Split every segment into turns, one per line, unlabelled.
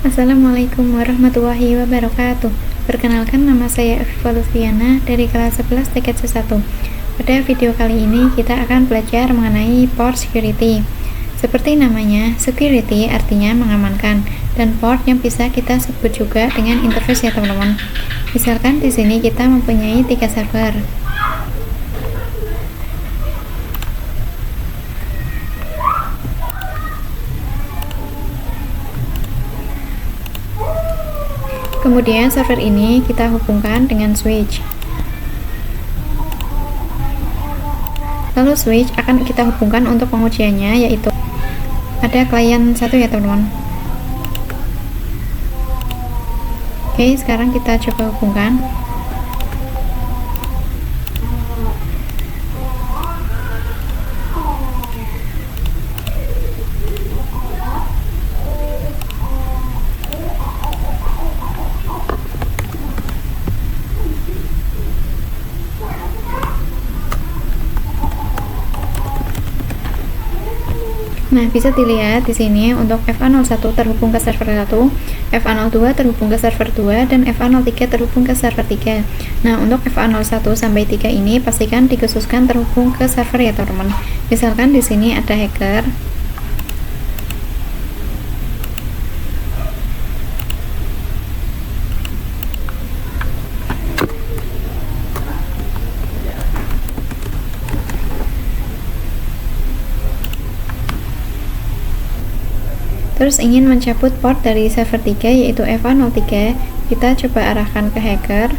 Assalamualaikum warahmatullahi wabarakatuh. Perkenalkan, nama saya Afifa Lutfiana dari kelas 11 TK C1. Pada video kali ini kita akan belajar mengenai port security. Seperti namanya, security artinya mengamankan, dan port yang bisa kita sebut juga dengan interface ya teman-teman. Misalkan di sini kita mempunyai 3 server. Kemudian server ini kita hubungkan dengan switch. Lalu switch akan kita hubungkan untuk pengujiannya, yaitu ada klien 1 ya teman-teman. Oke, sekarang kita coba hubungkan. Nah, bisa dilihat di sini untuk FA01 terhubung ke server 1, FA02 terhubung ke server 2, dan FA03 terhubung ke server 3. Nah, untuk FA01 sampai 3 ini pastikan dikhususkan terhubung ke server ya, teman-teman. Misalkan di sini ada hacker. Terus ingin mencabut port dari server 3 yaitu FA03, kita coba arahkan ke hacker.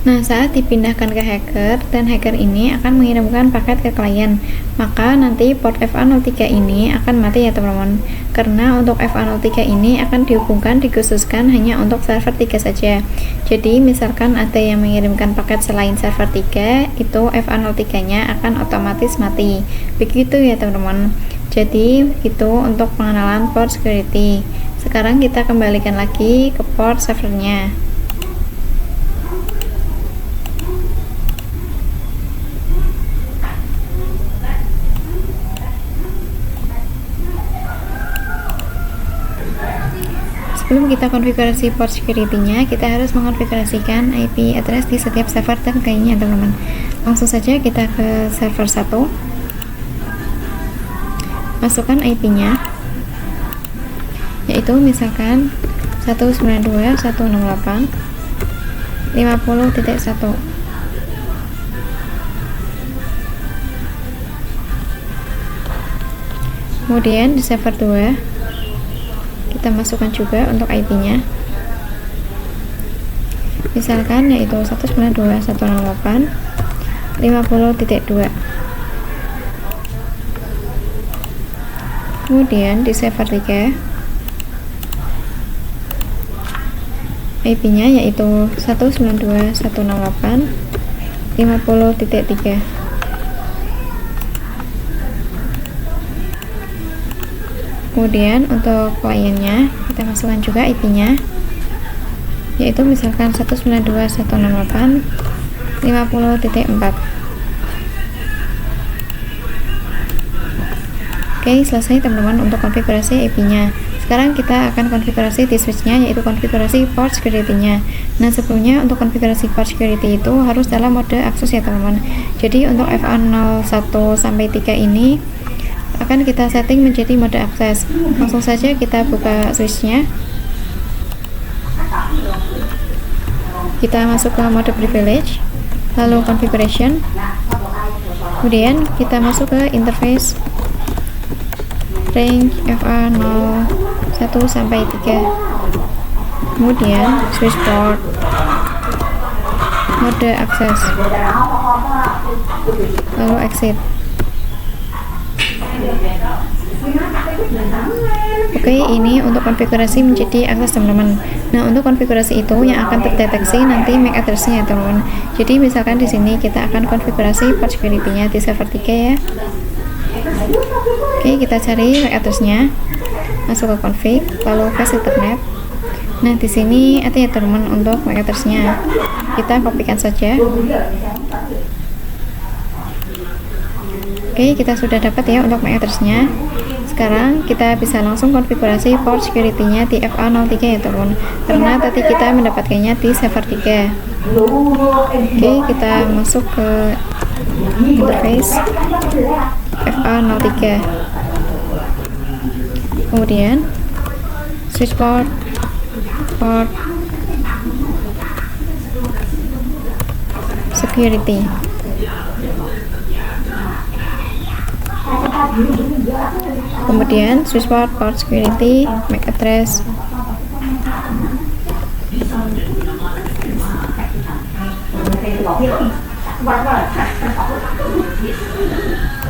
Nah, saat dipindahkan ke hacker dan hacker ini akan mengirimkan paket ke klien, maka nanti port FA03 ini akan mati ya teman-teman, karena untuk FA03 ini akan dikhususkan hanya untuk server 3 saja. Jadi misalkan ada yang mengirimkan paket selain server 3, itu FA03 nya akan otomatis mati. Begitu ya teman-teman. Jadi itu untuk pengenalan port security. Sekarang kita kembalikan lagi ke port servernya. Sebelum kita konfigurasi port security-nya, kita harus mengonfigurasikan IP address di setiap server dan kliennya teman-teman. Langsung saja kita ke server 1, masukkan IP-nya, yaitu misalkan 192.168.50.1. Kemudian di server 2 kita masukkan juga untuk IP-nya, misalkan yaitu 192.168.50.2. Kemudian di server 3 IP-nya yaitu 192.168.50.3. Kemudian untuk kliennya kita masukkan juga IP-nya, yaitu misalkan 192.168.50.4. Oke, selesai teman-teman untuk konfigurasi IP-nya. Sekarang kita akan konfigurasi di switch-nya, yaitu konfigurasi port security-nya. Nah, sebelumnya untuk konfigurasi port security itu harus dalam mode akses ya teman-teman. Jadi untuk FA01 sampai 3 ini akan kita setting menjadi mode akses. Langsung saja kita buka switch-nya. Kita masuk ke mode privilege, lalu configuration. Kemudian kita masuk ke interface range FA01 sampai 3. Kemudian switch port, mode akses, lalu exit. Oke, ini untuk konfigurasi menjadi akses teman-teman. Nah, untuk konfigurasi itu yang akan terdeteksi nanti MAC address-nya ya teman-teman. Jadi misalkan di sini kita akan konfigurasi port security-nya di server 3 ya. Oke, kita cari MAC address-nya, masuk ke config, lalu ke ethernet. Nah, di sini ada ya teman untuk MAC address-nya. Kita kopikan saja. Oke, kita sudah dapat ya untuk MAC address-nya. Sekarang kita bisa langsung konfigurasi port security-nya di FA03 ya teman-teman, karena tadi kita mendapatkannya di server 3. Oke, kita masuk ke interface FA03, kemudian switch port security. Kemudian switch port security, MAC address.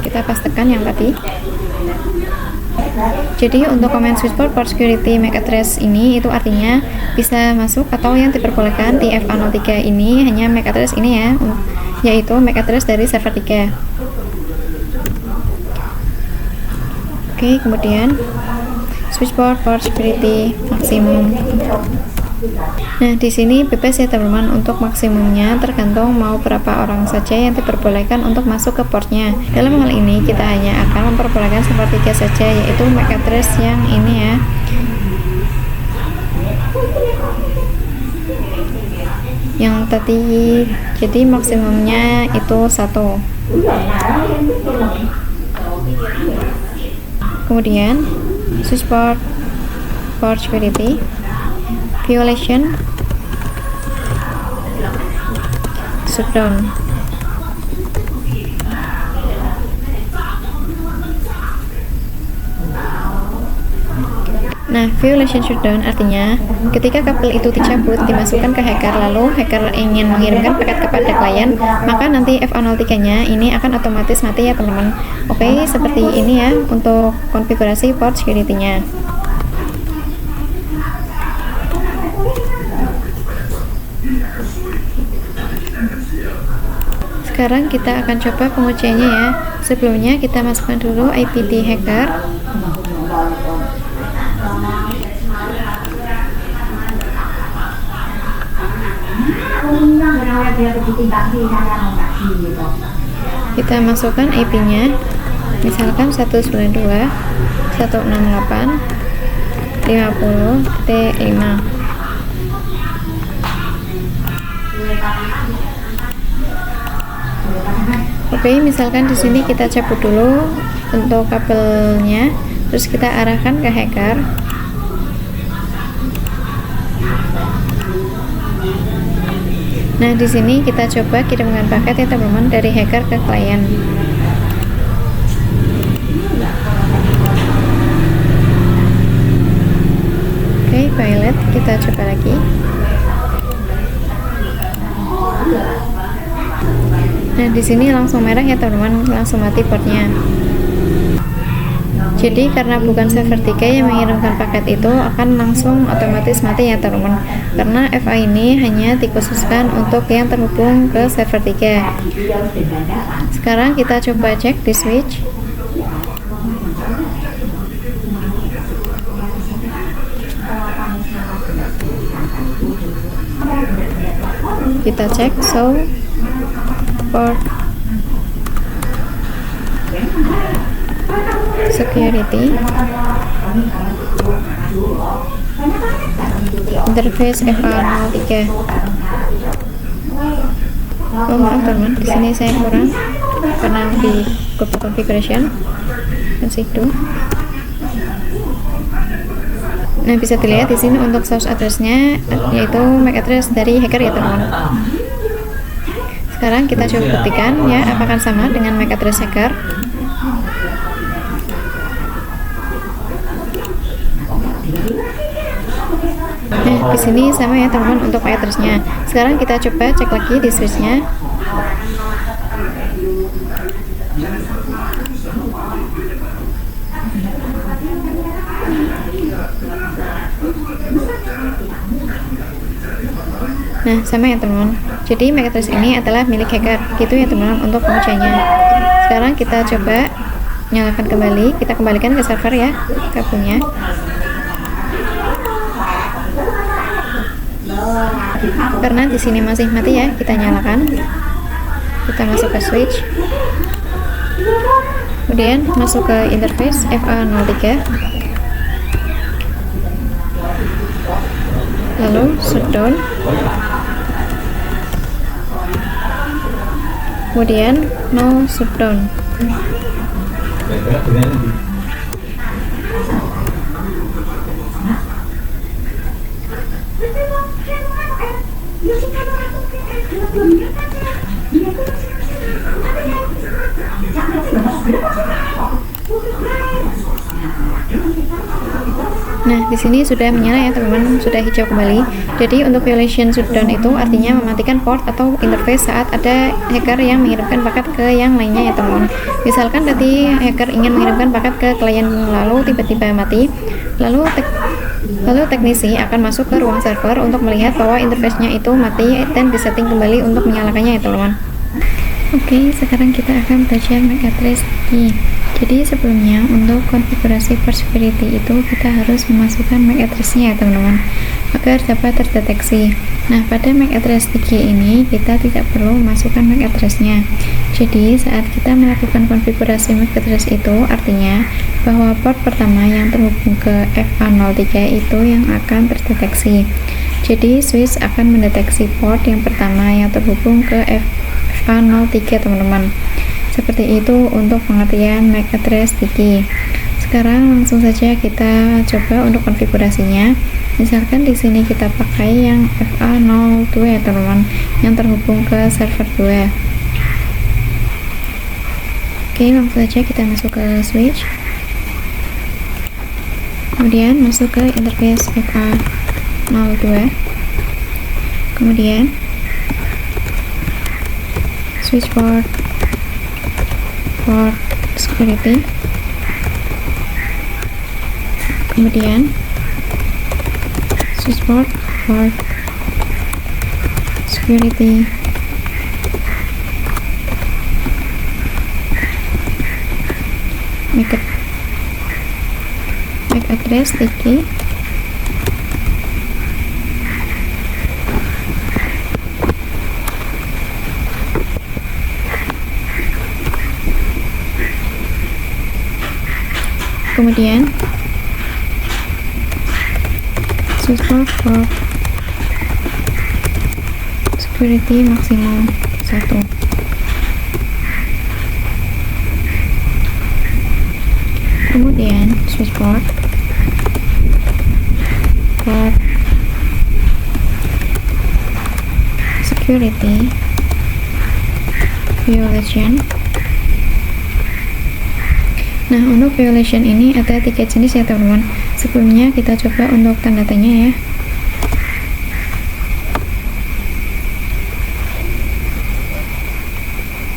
Kita pastikan yang tadi. Jadi untuk comment switch port security MAC address ini itu artinya bisa masuk atau yang diperbolehkan di FA03 ini hanya MAC address ini ya, yaitu MAC address dari server 3. Oke, kemudian switch port security maksimum. Nah, di sini bebas ya teman-teman untuk maksimumnya, tergantung mau berapa orang saja yang diperbolehkan untuk masuk ke portnya. Dalam hal ini kita hanya akan memperbolehkan server 3 saja, yaitu MAC address yang ini ya. Yang tadi, jadi maksimumnya itu 1. Kemudian switch port security violation shutdown. Nah, violation shutdown artinya ketika kabel itu dicabut, dimasukkan ke hacker, lalu hacker ingin mengirimkan paket kepada klien, maka nanti FA03-nya ini akan otomatis mati ya teman-teman. Oke, seperti ini ya untuk konfigurasi port security-nya. Sekarang kita akan coba pengujiannya ya. Sebelumnya kita masukkan dulu IP di hacker. Kita masukkan IP-nya, misalkan 192.168.50.5. Oke, misalkan di sini kita cabut dulu untuk kabelnya, terus kita arahkan ke hacker. Nah, di sini kita coba kirimkan paket ya teman-teman dari hacker ke klien. Oke, pilot, kita coba lagi. Nah, di sini langsung merah ya teman-teman, langsung mati portnya. Jadi karena bukan server 3 yang mengirimkan paket itu, akan langsung otomatis mati ya teman-teman, karena FA ini hanya dikhususkan untuk yang terhubung ke server 3. Sekarang kita coba cek di switch. Kita cek show port security interface FA03. Oh maaf teman, di sini saya kurang karena di copy configuration do. Nah, bisa dilihat di sini untuk source address-nya yaitu MAC address dari hacker ya teman. Sekarang kita coba buktikan ya apakah sama dengan MAC address hacker. Nah, di sini sama ya teman-teman untuk MAC address-nya. Sekarang kita coba cek lagi di switch-nya. Nah, sama ya teman-teman. Jadi MAC address ini adalah milik hacker. Gitu ya teman-teman untuk pengujiannya. Sekarang kita coba nyalakan kembali. Kita kembalikan ke server ya kabelnya. Karena di sini masih mati ya, kita nyalakan. Kita masuk ke switch. Kemudian masuk ke interface FA03, lalu shutdown, kemudian no shutdown. Nah, di sini sudah menyala ya teman-teman, sudah hijau kembali. Jadi untuk violation shutdown itu artinya mematikan port atau interface saat ada hacker yang mengirimkan paket ke yang lainnya ya teman-teman. Misalkan tadi hacker ingin mengirimkan paket ke klien lalu tiba-tiba mati, lalu teknisi akan masuk ke ruang server untuk melihat bahwa interface-nya itu mati dan disetting kembali untuk menyalakannya ya teman-teman. Oke, sekarang kita akan belajar MAC address key. Jadi sebelumnya untuk konfigurasi port security itu kita harus memasukkan MAC address-nya ya teman-teman, agar dapat terdeteksi. Nah, pada MAC address key ini kita tidak perlu memasukkan MAC address-nya. Jadi saat kita melakukan konfigurasi MAC address itu artinya bahwa port pertama yang terhubung ke FA03 itu yang akan terdeteksi. Jadi switch akan mendeteksi port yang pertama yang terhubung ke FA03 teman-teman. Seperti itu untuk pengertian MAC address key. Sekarang langsung saja kita coba untuk konfigurasinya. Misalkan di sini kita pakai yang FA02 ya teman-teman, yang terhubung ke server 2. Oke, langsung saja kita masuk ke switch. Kemudian masuk ke interface FA02. Kemudian switch port security, kemudian switch port security, MAC address key, kemudian switch port security maksimum 1, kemudian switch port security violation. Nah, untuk violation ini ada 3 jenis ya teman-teman. Sebelumnya kita coba untuk tanda tanya ya.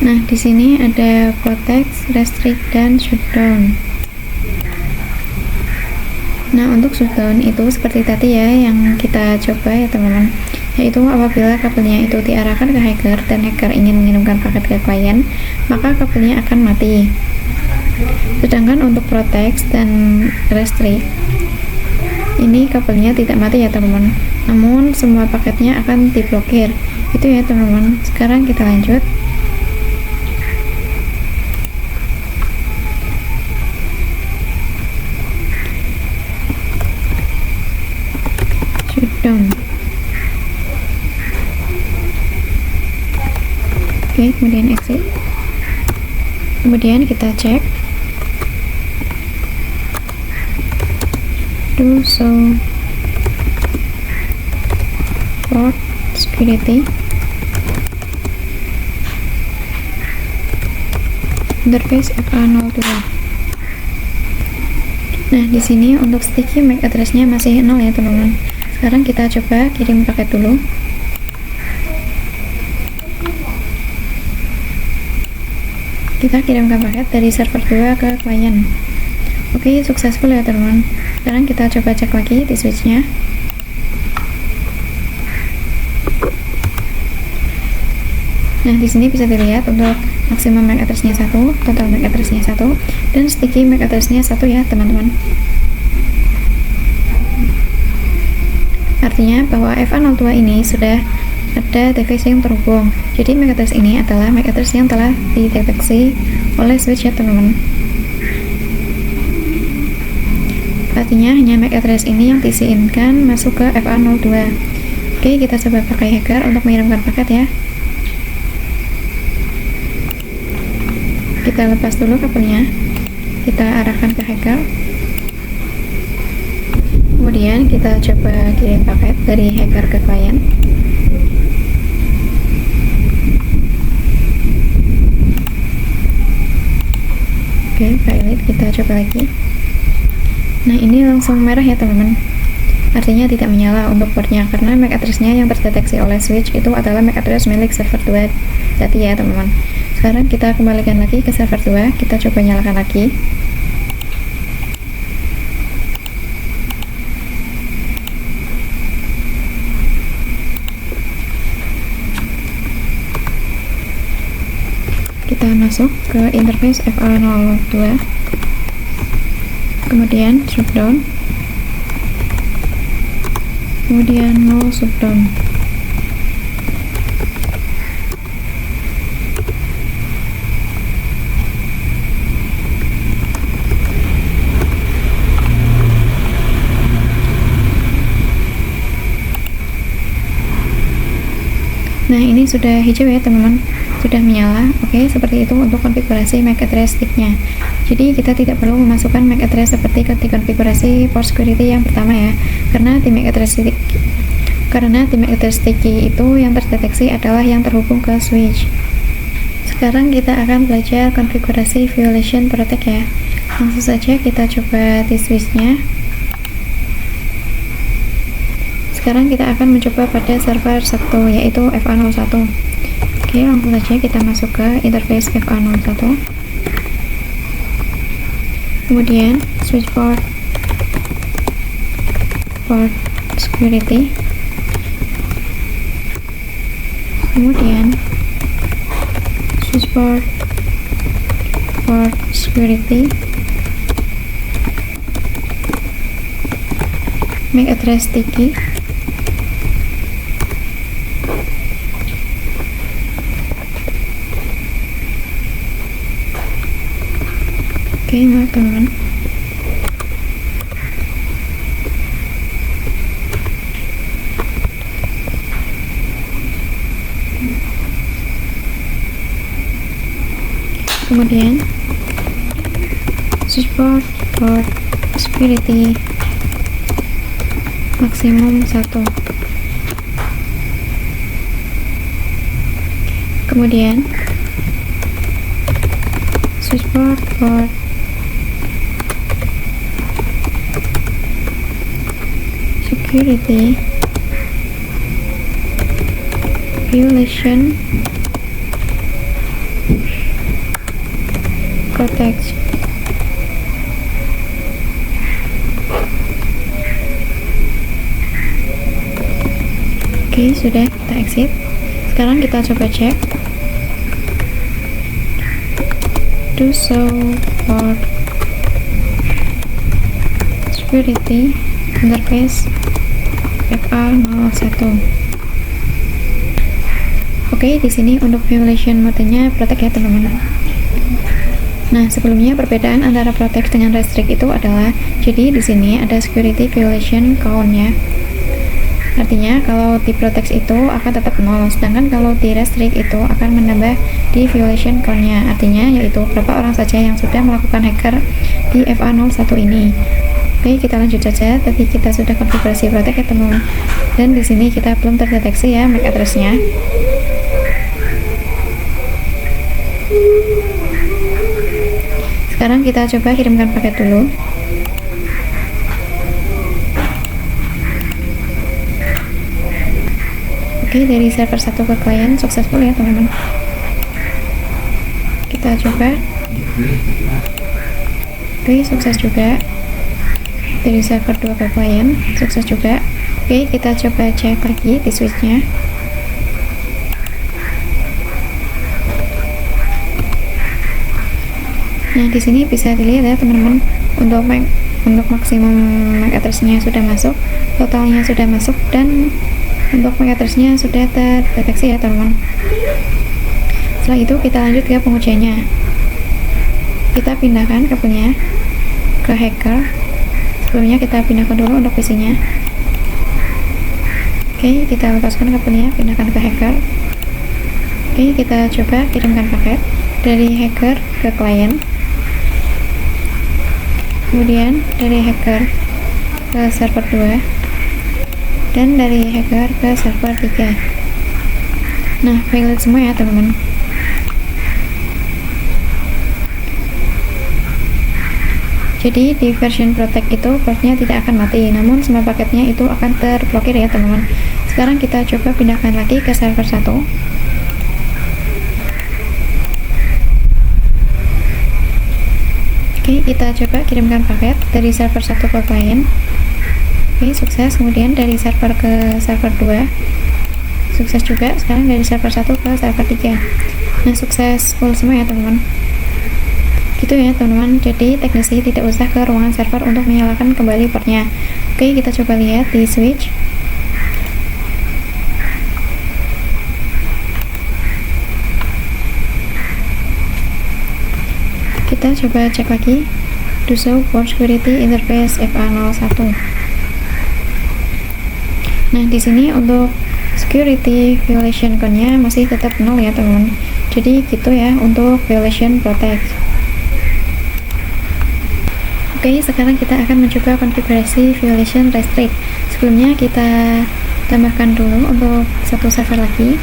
Nah, di sini ada protect, restrict, dan shutdown. Nah, untuk shutdown itu seperti tadi ya yang kita coba ya teman-teman, yaitu apabila kabelnya itu diarahkan ke hacker dan hacker ingin mengirimkan paket ke klien, maka kabelnya akan mati. Sedangkan untuk protect dan restrict ini kabelnya tidak mati ya teman-teman, namun semua paketnya akan diblokir. Itu ya teman-teman. Sekarang kita lanjut. Shutdown. Oke, kemudian exit. Kemudian kita cek do so port security, interface FA02. Nah, di sini untuk sticky MAC address-nya masih 0 ya teman-teman. Sekarang kita coba kirim paket dulu. Kita kirimkan paket dari server 2 ke klien. Oke, successful ya teman-teman. Sekarang kita coba cek lagi di switch-nya. Nah, di sini bisa dilihat untuk maksimum MAC address-nya 1, total MAC address-nya 1, dan sticky MAC address-nya 1 ya teman-teman. Artinya bahwa FA02 ini sudah ada device yang terhubung. Jadi MAC address ini adalah MAC address yang telah dideteksi oleh switch ya teman-teman. artinya hanya MAC address ini yang diizinkan masuk ke FA02. Oke, kita coba pakai hacker untuk mengirimkan paket ya. Kita lepas dulu kabelnya, kita arahkan ke hacker, kemudian kita coba kirim paket dari hacker ke klien. Oke, pilot kita coba lagi. Nah, ini langsung merah ya teman-teman, artinya tidak menyala untuk portnya karena MAC address-nya yang terdeteksi oleh switch itu adalah MAC address milik server 2 tadi ya teman-teman. Sekarang kita kembalikan lagi ke server 2, kita coba nyalakan lagi. Kita masuk ke interface FA02, kemudian shutdown, kemudian no shutdown. Nah, ini sudah hijau ya teman-teman, sudah menyala. Oke, seperti itu untuk konfigurasi MAC address stick-nya. Jadi kita tidak perlu memasukkan MAC address seperti di konfigurasi port security yang pertama ya, karena di MAC address stick itu yang terdeteksi adalah yang terhubung ke switch. Sekarang kita akan belajar konfigurasi violation protect ya. Langsung saja kita coba di switch-nya. Sekarang kita akan mencoba pada server 1 yaitu FA01. Oke, langsung saja kita masuk ke interface FA01, kemudian switch port security, kemudian switch port security, MAC address sticky, oke, maaf teman-teman. Kemudian support port security maksimum 1. Kemudian support port security violation protect. Oke, sudah, kita exit. Sekarang kita coba cek do show port security interface FA01. Oke, di sini untuk violation mode-nya protect ya teman-teman. Nah, sebelumnya perbedaan antara protect dengan restrict itu adalah, jadi di sini ada security violation count-nya. Artinya kalau di protect itu akan tetap 0, sedangkan kalau di restrict itu akan menambah di violation count-nya. Artinya yaitu berapa orang saja yang sudah melakukan hacker di FA01 ini. Oke, kita lanjut saja. Tadi kita sudah konfigurasi protect ya teman-teman. Dan di sini kita belum terdeteksi ya MAC address-nya. Sekarang kita coba kirimkan paket dulu. Oke, dari server 1 ke klien successful ya teman-teman. Kita coba. Oke, sukses juga. Dari server 2 ke klien sukses juga. Oke, kita coba cek lagi di switch-nya. Nah, di sini bisa dilihat ya teman-teman, untuk maksimum MAC address-nya sudah masuk, totalnya sudah masuk, dan untuk MAC address-nya sudah terdeteksi ya teman-teman. Setelah itu kita lanjut ke pengujiannya. Kita pindahkan kabelnya ke hacker Sebelumnya kita pindahkan dulu untuk PC-nya. Oke, kita lepaskan kabelnya, pindahkan ke hacker. Oke, kita coba kirimkan paket dari hacker ke klien, kemudian dari hacker ke server 2, dan dari hacker ke server 3. Nah, valid semua ya teman-teman. Jadi di version protect itu portnya tidak akan mati, namun semua paketnya itu akan terblokir ya teman-teman. Sekarang kita coba pindahkan lagi ke server 1. Oke, kita coba kirimkan paket dari server 1 ke klien. Oke, sukses. Kemudian dari server ke server 2 sukses juga. Sekarang dari server 1 ke server 3. Nah, sukses full semua ya teman-teman. Gitu ya teman-teman. Jadi teknisi tidak usah ke ruangan server untuk menyalakan kembali portnya. Oke, kita coba lihat di switch. Kita coba cek lagi do show port security interface FA01. Nah, di sini untuk security violation code-nya masih tetap 0 ya teman-teman. Jadi gitu ya untuk violation protect. Oke, sekarang kita akan mencoba konfigurasi violation restrict. Sebelumnya kita tambahkan dulu untuk satu server lagi.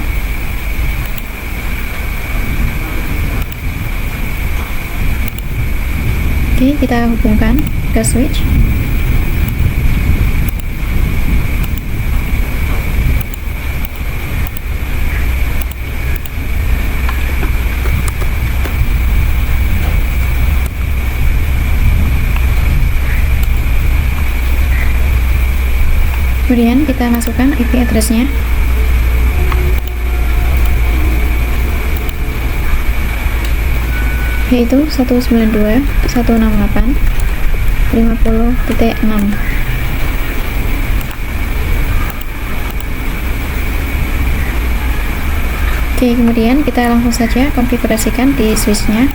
Oke, kita hubungkan ke switch. Kemudian kita masukkan IP address-nya. Yaitu 192.168.50.6. Oke, kemudian kita langsung saja konfigurasikan di switch-nya.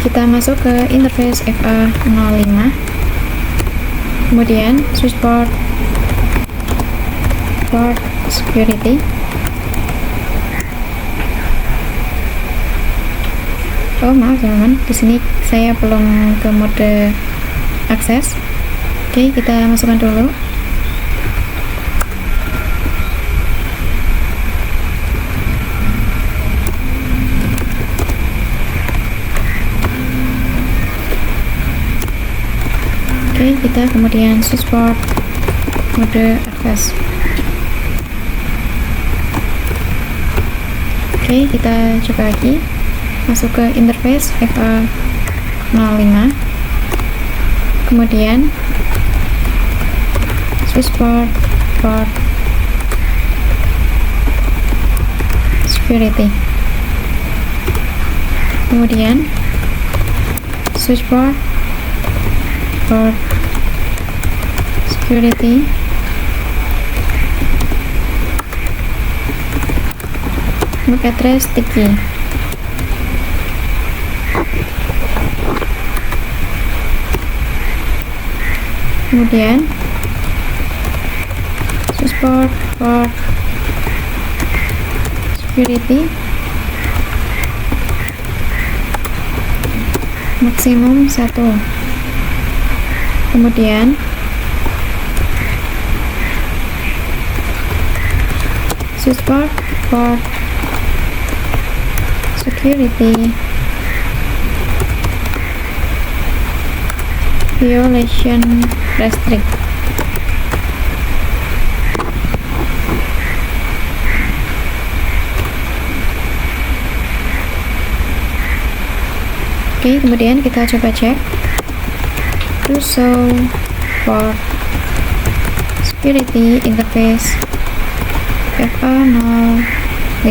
Kita masuk ke interface FA05, kemudian switch port security, oh maaf teman-teman, di sini saya belum ke mode akses. Oke, kita masukkan dulu. Oke, kita kemudian switch port mode akses. Oke, kita coba lagi masuk ke interface FA05, kemudian switch port security, kemudian switch port security, MAC address sticky. Kemudian switch port security, maksimum 1. Kemudian switch port security violation restrict. Oke, kemudian kita coba cek do show port security interface FA05.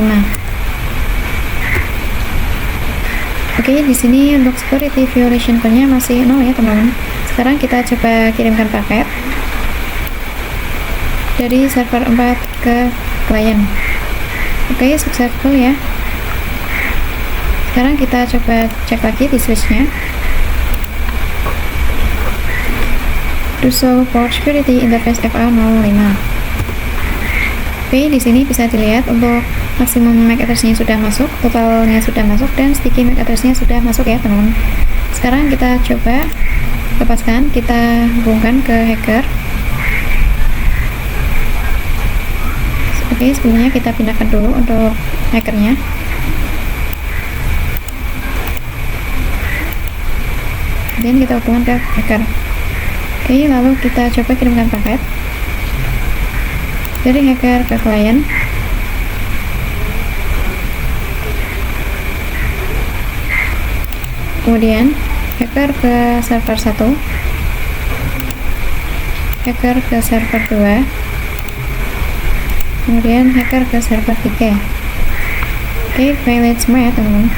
Oke, di sini untuk security violation code-nya masih 0 ya teman-teman. Sekarang kita coba kirimkan paket dari server 4 ke klien. Oke, successful ya. Sekarang kita coba cek lagi di switchnya. Do show port security interface FA05. Oke, di sini bisa dilihat untuk maksimum MAC address-nya sudah masuk, totalnya sudah masuk, dan sticky MAC address-nya sudah masuk ya teman-teman. Sekarang kita coba lepaskan, kita hubungkan ke hacker. Oke, sebelumnya kita pindahkan dulu untuk hackernya. Kemudian kita hubungkan ke hacker. Oke, lalu kita coba kirimkan paket dari hacker ke klien. Kemudian hacker ke server 1, hacker ke server 2, kemudian hacker ke server 3. Oke, valid semua ya teman-teman.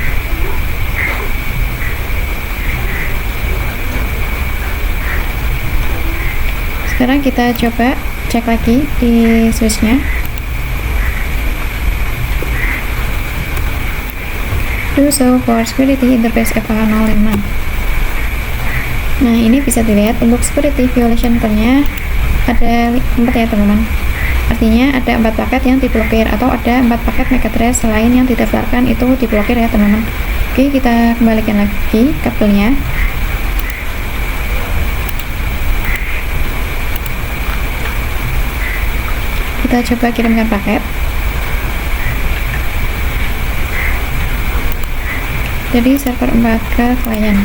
Sekarang kita coba cek lagi di switchnya. Do show for security interface FA05. Nah, ini bisa dilihat untuk security violation-nya ada 4 ya teman-teman. Artinya ada 4 paket yang diblokir, atau ada 4 paket MAC address selain yang didaftarkan itu diblokir ya teman-teman. Oke, kita kembalikan lagi kabelnya. Kita coba kirimkan paket dari server 4 ke klien.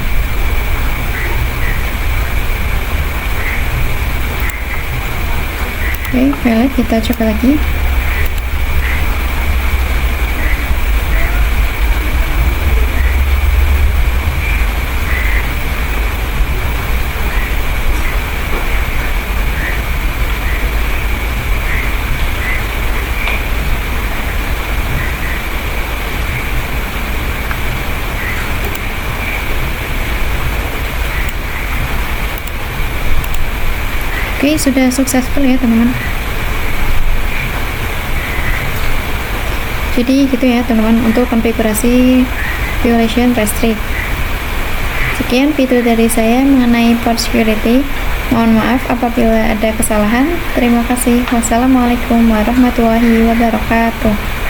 Oke, valid, kita coba lagi. Oke, sudah successful ya teman-teman. Jadi gitu ya teman-teman untuk konfigurasi violation restrict. Sekian video dari saya mengenai port security. Mohon maaf apabila ada kesalahan. Terima kasih. Wassalamualaikum warahmatullahi wabarakatuh.